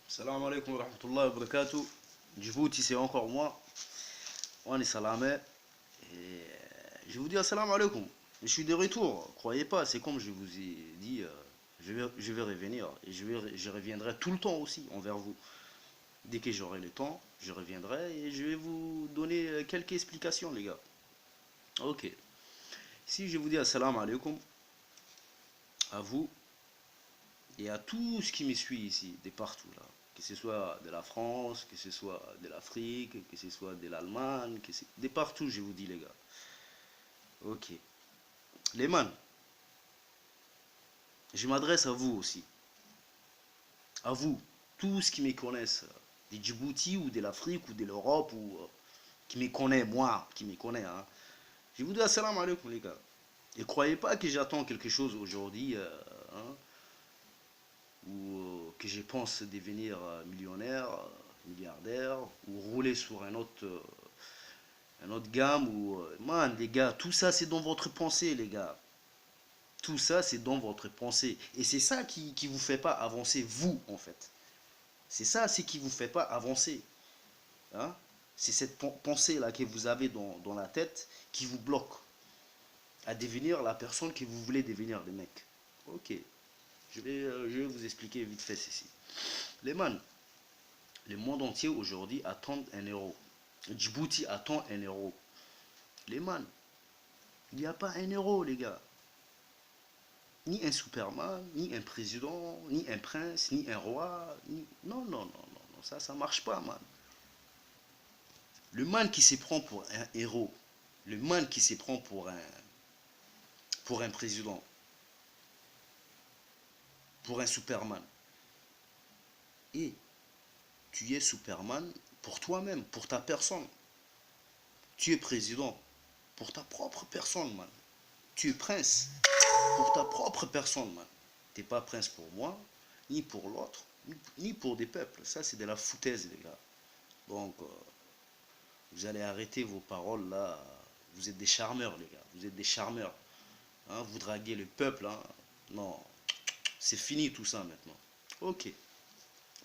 Salam alaikum wa rahmatullahi wa barakatuh. Djibouti, c'est encore moi. On est salamé. Et je vous dis assalamu alaikum. Je suis de retour. Croyez pas, c'est comme je vous ai dit, je vais revenir. Et je reviendrai tout le temps aussi envers vous. Dès que j'aurai le temps, je reviendrai et je vais vous donner quelques explications, les gars. Ok. Si je vous dis assalamu alaikum à vous et à tout ce qui me suit ici, de partout là. Que ce soit de la France, que ce soit de l'Afrique, que ce soit de l'Allemagne, de partout, je vous dis, les gars. Ok. Les man, je m'adresse à vous aussi. À vous, tous qui me connaissent, de Djibouti ou de l'Afrique ou de l'Europe, ou qui me connaît, moi, qui me connaît. Hein. Je vous dis assalamu alaikum, les gars. Et croyez pas que j'attends quelque chose aujourd'hui, hein, ou que je pense devenir millionnaire, milliardaire, ou rouler sur un autre gamme, ou... man, les gars, tout ça, c'est dans votre pensée, les gars. Tout ça, c'est dans votre pensée. Et c'est ça qui vous fait pas avancer, vous, en fait. C'est ça, c'est qui vous fait pas avancer. Hein? C'est cette pensée-là que vous avez dans la tête qui vous bloque à devenir la personne que vous voulez devenir, les mecs. Ok. Je vais vous expliquer vite fait ceci. Les man, le monde entier aujourd'hui attend un héros. Djibouti attend un héros. Les man, il n'y a pas un héros, les gars. Ni un Superman, ni un président, ni un prince, ni un roi. Non, non, non, non, non, ça marche pas, man. Le man qui se prend pour un héros, le man qui se prend pour un président, pour un Superman. Et tu es Superman pour toi-même, pour ta personne. Tu es président pour ta propre personne, man. Tu es prince pour ta propre personne, man. T'es pas prince pour moi, ni pour l'autre, ni pour des peuples. Ça, c'est de la foutaise, les gars. Donc, vous allez arrêter vos paroles là. Vous êtes des charmeurs, les gars. Vous êtes des charmeurs. Hein, vous draguez le peuple. Hein. Non, c'est fini tout ça maintenant. Ok.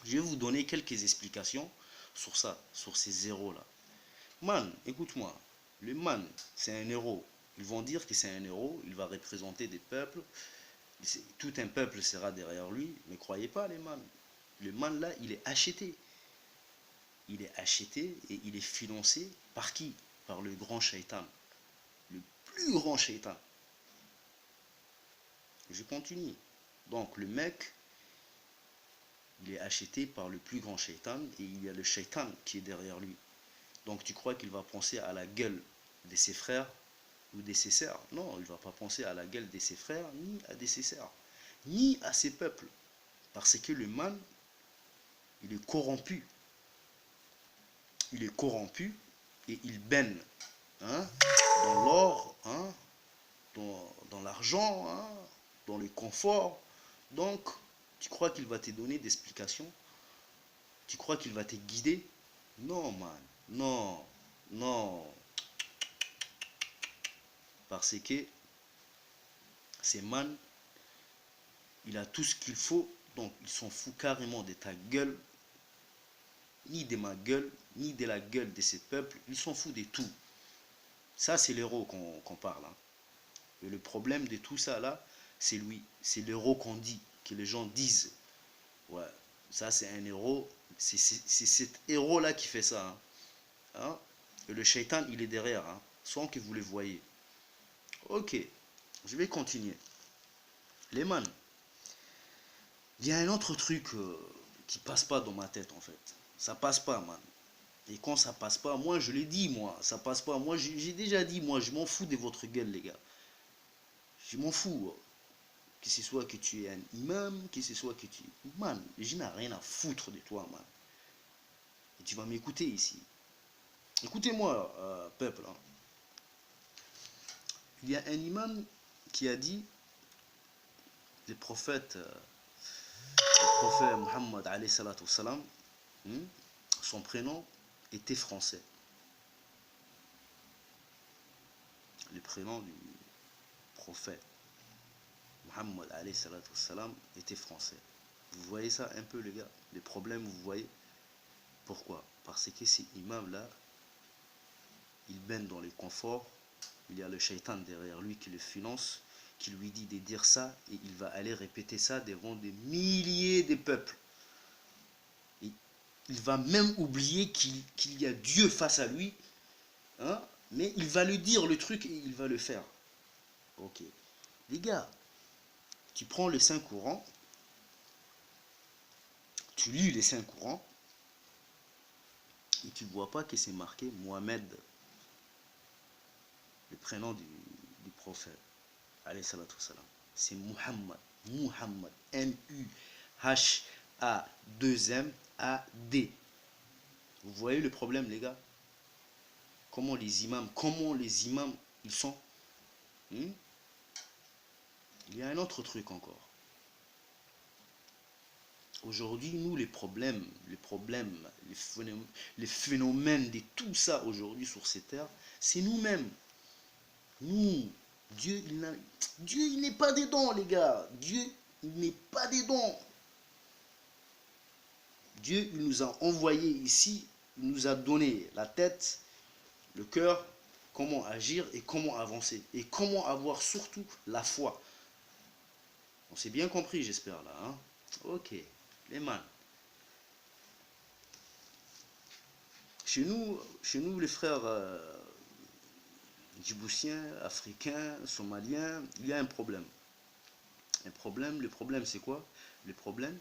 Je vais vous donner quelques explications sur ça, sur ces zéros là. Man, écoute-moi. Le man, c'est un héros. Ils vont dire que c'est un héros. Il va représenter des peuples. Tout un peuple sera derrière lui. Mais croyez pas, les man. Le man là, il est acheté. Il est acheté et il est financé par qui? Par le grand shaitan. Le plus grand shaitan. Je continue. Donc le mec, il est acheté par le plus grand shaitan et il y a le shaitan qui est derrière lui. Donc tu crois qu'il va penser à la gueule de ses frères ou de ses sœurs? Non, il ne va pas penser à la gueule de ses frères, ni à de ses sœurs, ni à ses peuples. Parce que le man, il est corrompu. Il est corrompu et il baigne hein, dans l'or, hein, dans l'argent, hein, dans le confort. Donc, tu crois qu'il va te donner des explications? Tu crois qu'il va te guider? Non, man. Non. Non. Parce que ces man, il a tout ce qu'il faut. Donc, il s'en fout carrément de ta gueule, ni de ma gueule, ni de la gueule de ces peuples. Il s'en fout de tout. Ça, c'est l'héros qu'on parle. Hein. Et le problème de tout ça, là, c'est lui. C'est l'héros qu'on dit, que les gens disent. Ouais, ça, c'est un héros. C'est cet héros-là qui fait ça. Hein. Hein? Et le shaitan, il est derrière, hein, sans que vous le voyez. Ok, je vais continuer. Les man, il y a un autre truc qui passe pas dans ma tête, en fait. Ça passe pas, man. Et quand ça passe pas, moi, je l'ai dit, moi, ça passe pas. Moi, j'ai déjà dit, moi, je m'en fous de votre gueule, les gars. Je m'en fous. Que ce soit que tu es un imam, que ce soit que tu... Man, je n'ai rien à foutre de toi, man. Et tu vas m'écouter ici. Écoutez-moi, peuple. Hein. Il y a un imam qui a dit, le prophète Muhammad alayhi salatu salam, son prénom était français. Le prénom du prophète Muhammad alayhi salatu salam était français. Vous voyez ça un peu les gars? Les problèmes, vous voyez? Pourquoi? Parce que ces imams-là, ils baignent dans les conforts. Il y a le shaitan derrière lui qui le finance, qui lui dit de dire ça, et il va aller répéter ça devant des milliers de peuples. Et il va même oublier qu'il y a Dieu face à lui, hein, mais il va le dire le truc et il va le faire. Ok. Les gars, tu prends les 5 courants, tu lis les 5 courants, et tu ne vois pas que c'est marqué Mohamed, le prénom du prophète. Alayhi salatu salam. C'est Muhammad. Muhammad. M-U-H-A-2-M-A-D. Vous voyez le problème, les gars? Comment les imams, ils sont? Hmm? Il y a un autre truc encore. Aujourd'hui, nous, les phénomènes de tout ça aujourd'hui sur ces terres, c'est nous-mêmes. Nous, Dieu, il n'est pas dedans, les gars. Dieu, il n'est pas dedans. Dieu, il nous a envoyés ici, il nous a donné la tête, le cœur, comment agir et comment avancer. Et comment avoir surtout la foi. On s'est bien compris, j'espère, là. Hein? Ok, les man. Chez nous les frères djiboutiens, africains, somaliens, il y a un problème. Le problème c'est quoi? Le problème,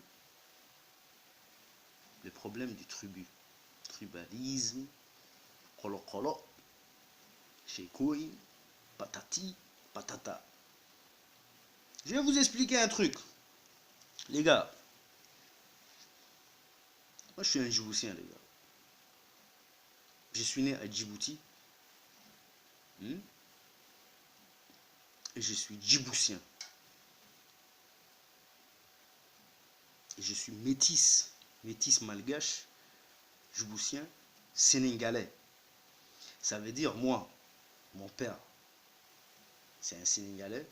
le problème du tribalisme, kolo kolo, shekoui, patati, patata. Je vais vous expliquer un truc. Les gars, moi je suis un djiboutien, les gars. Je suis né à Djibouti. Hmm, et je suis djiboutien. Et je suis métis malgache, djiboutien, sénégalais. Ça veut dire, moi, mon père, c'est un sénégalais.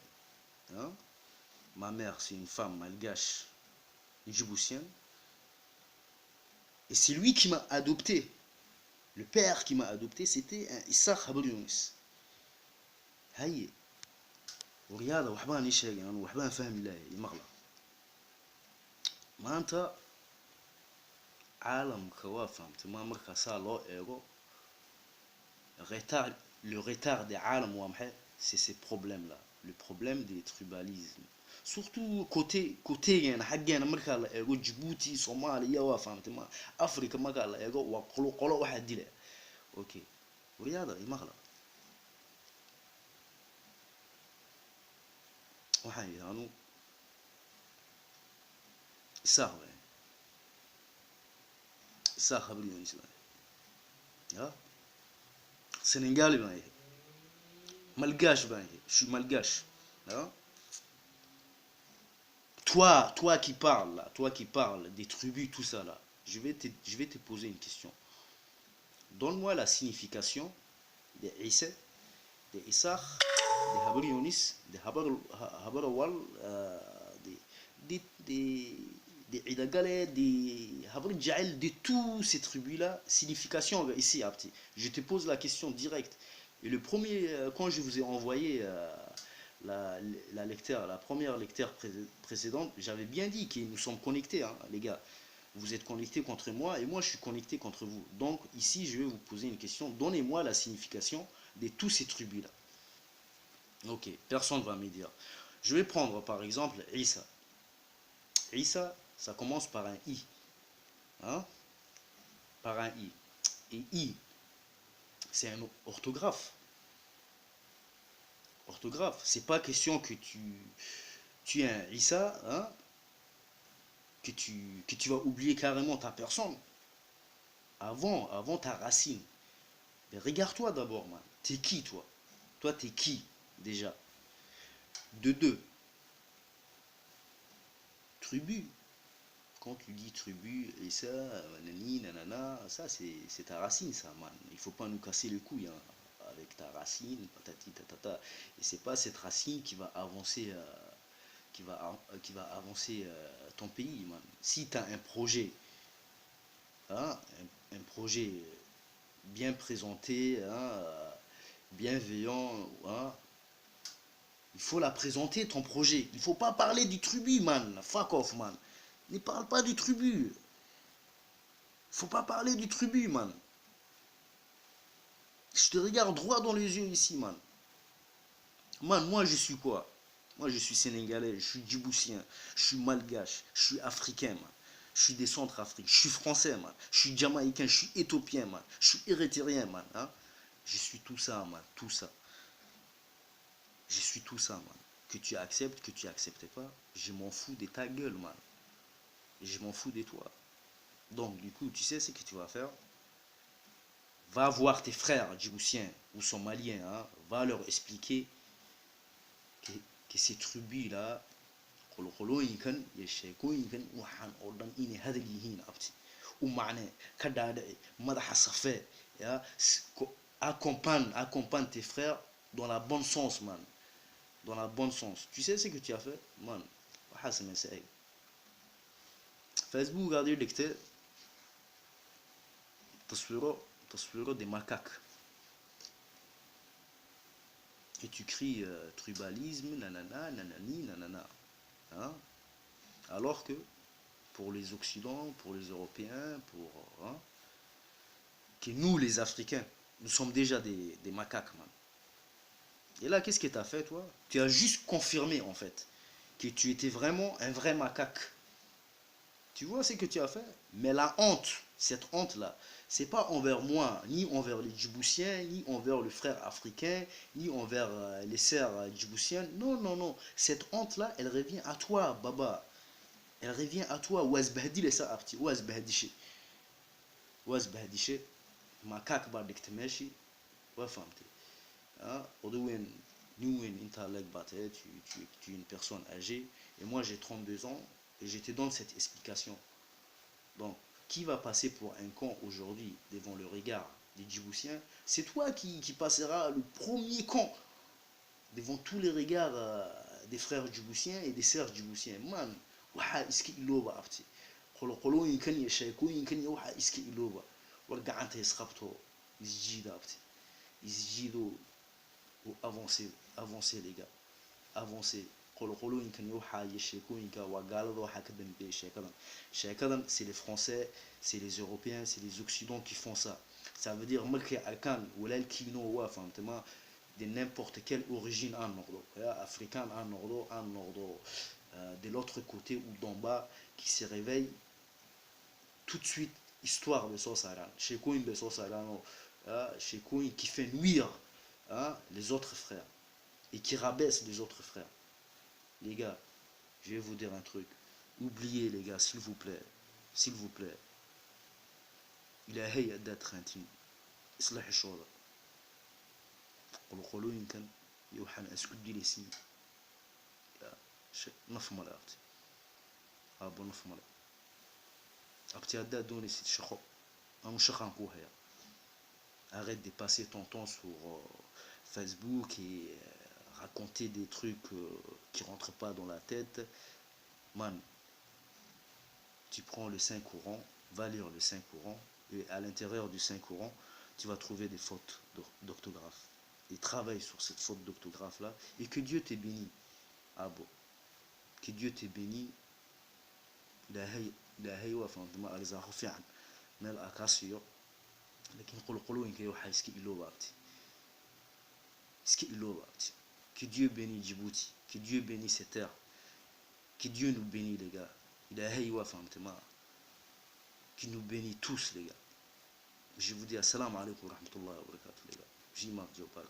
Hein? Ma mère, c'est une femme malgache, djiboutienne. Et c'est lui qui m'a adopté. Le père qui m'a adopté, c'était un Issa Khabrionis. هاي ورياضة وحبان يشيء يعني وحبان فهم الله يمغلا ما أنت عالم كوافم تما مركا سالو إيغو retard, le retard des عالم c'est ces problèmes là, le problème des tribalismes, surtout côté يعني حقنا مركا لا إيغو جيبوتي صوماليا وافهم تما أفريقيا مركا لا إيغو وقلو واحد دي له أوكي ورياضة يمغلا waxaan yidhi anu isaaq habaryonis ya sénégali baan yahay malgache baan yahay je suis malgache ya toi qui parles là, toi qui parles des tribus tout ça là, je vais te poser une question. Donne-moi la signification des Issa, des Isaac, des Habaryonis, des Habarawal, des Idagale, des Habarjael, de tous ces tribus-là, signification ici, Abti. Je te pose la question directe. Et le premier, quand je vous ai envoyé la première lecture précédente, j'avais bien dit que nous sommes connectés, hein, les gars. Vous êtes connectés contre moi et moi je suis connecté contre vous. Donc ici, je vais vous poser une question. Donnez-moi la signification de tous ces tribus-là. Ok, personne ne va me dire. Je vais prendre par exemple Issa. Issa, ça commence par un I. Hein? Par un I. Et I, c'est un orthographe. Orthographe. C'est pas question que tu es un Issa, hein? Que tu vas oublier carrément ta personne. Avant ta racine. Mais regarde-toi d'abord, man. T'es qui, toi? Toi, t'es qui, déjà? De deux. Tribu. Quand tu dis tribu et ça, nanani, nanana, ça c'est ta racine, ça, man. Il faut pas nous casser les couilles, hein, avec ta racine, patati tatata. Et c'est pas cette racine qui va avancer ton pays, man. Si tu as un projet, hein, un projet bien présenté, hein, bienveillant, hein, il faut la présenter, ton projet. Il faut pas parler du tribut, man. Fuck off, man. Ne parle pas du tribut. Faut pas parler du tribut, man. Je te regarde droit dans les yeux ici, man. Man, moi, je suis quoi? Moi, je suis sénégalais, je suis djiboutien, je suis malgache, je suis africain, man. Je suis des Centrafrique, je suis français, man. Je suis jamaïcain, je suis éthiopien, man. Je suis érythréen, man. Hein? Je suis tout ça, man. Tout ça. Je suis tout ça, man. Que tu acceptes, que tu acceptes pas, je m'en fous de ta gueule, man. Je m'en fous de toi. Donc, du coup, tu sais ce que tu vas faire? Va voir tes frères djiboutiens ou somaliens, hein? Va leur expliquer que, que ces tribus-là, qoloqolooyinkan iyo sheekooyinkan waxaan oo dhan inay hadal yihiin abti u macne ka dhaadhici madaxa safee ya accompagne tes frères dans la bonne sens, man, dans la bonne sens. Tu sais ce que tu as fait, man? waxaa samaysay ay facebook aad ii dhigtay taswiro des macaques et tu cries tribalisme nanana nanani nanana, hein? Alors que pour les Occidents, pour les Européens, hein, que nous les Africains, nous sommes déjà des macaques, man. Et là, qu'est-ce que tu as fait, toi? Tu as juste confirmé, en fait, que tu étais vraiment un vrai macaque. Tu vois ce que tu as fait? Mais la honte, cette honte-là, c'est pas envers moi, ni envers les Djiboutiens, ni envers le frère africain, ni envers les sœurs djiboutiennes. Non, non, non. Cette honte-là, elle revient à toi, Baba. Elle revient à toi. Ouazbahdi les ça, apti. Ouazbahdi. Ouazbahdi. Macaque baa dhigtay meeshii waa fahamtay, hein? Oday weyn nin weyn intaa leeg baa tahay, tu es une personne âgée et moi j'ai 32 ans et je te donne cette explication. Donc qui va passer pour un con aujourd'hui devant le regard des Djiboutiens? C'est toi qui passeras le premier con devant tous les regards des frères djiboutiens et des sœurs djiboutiens, man. Waxaa iska ilooba abti, qoloqolooyinkan iyo sheekooyinkan iyo waxaa iska ilooba. War gacanta isqabto, isjiida abti, isjiido oo avancez les gars, avancez. Qoloqolooyinkan iyo waxaa iyo sheekooyinka waa gaalada waxaa ka dambeeyay sheekadan c'est les Français, c'est les Européens, c'est les Occidentaux qui font ça. Ça veut dire markay arkaan walaalkiino waa fahamtama de n'importe quelle origine aan noqdo, africain aan noqdo de l'autre côté ou d'en bas, qui se réveille tout de suite, histoire de Sosaran, chez Kouin de Sosarano, chez Kouin qui fait nuire, hein, les autres frères et qui rabaisse les autres frères. Les gars, je vais vous dire un truc. Oubliez, les gars, s'il vous plaît, il a هي d'être intime. إصلاح الشورى. قولوا يمكن يوحنا أسكت دي لسي. نف ملأت. أبو نف ملأ. Arrête de passer ton temps sur Facebook et raconter des trucs qui rentrent pas dans la tête. Man, tu prends le Saint-Courant, va lire le Saint-Courant, et à l'intérieur du Saint-Courant, tu vas trouver des fautes d'orthographe. Et travaille sur cette faute d'orthographe là, et que Dieu te bénisse. Ah bon, que Dieu te bénisse. إلهي وفهمت ما أرزاقه فعلا من الأكاسيو لكن قولوا كي وحى اسكي إلو بابتي que Dieu bénisse Djibouti, que Dieu bénisse cette terre, que Dieu nous bénisse les gars. إلهي وفهمت ما qui nous bénisse tous les gars. Je vous dis assalamu alaikum wa rahmatullahi wa barakatuh les gars. J'y marque Dieu parle.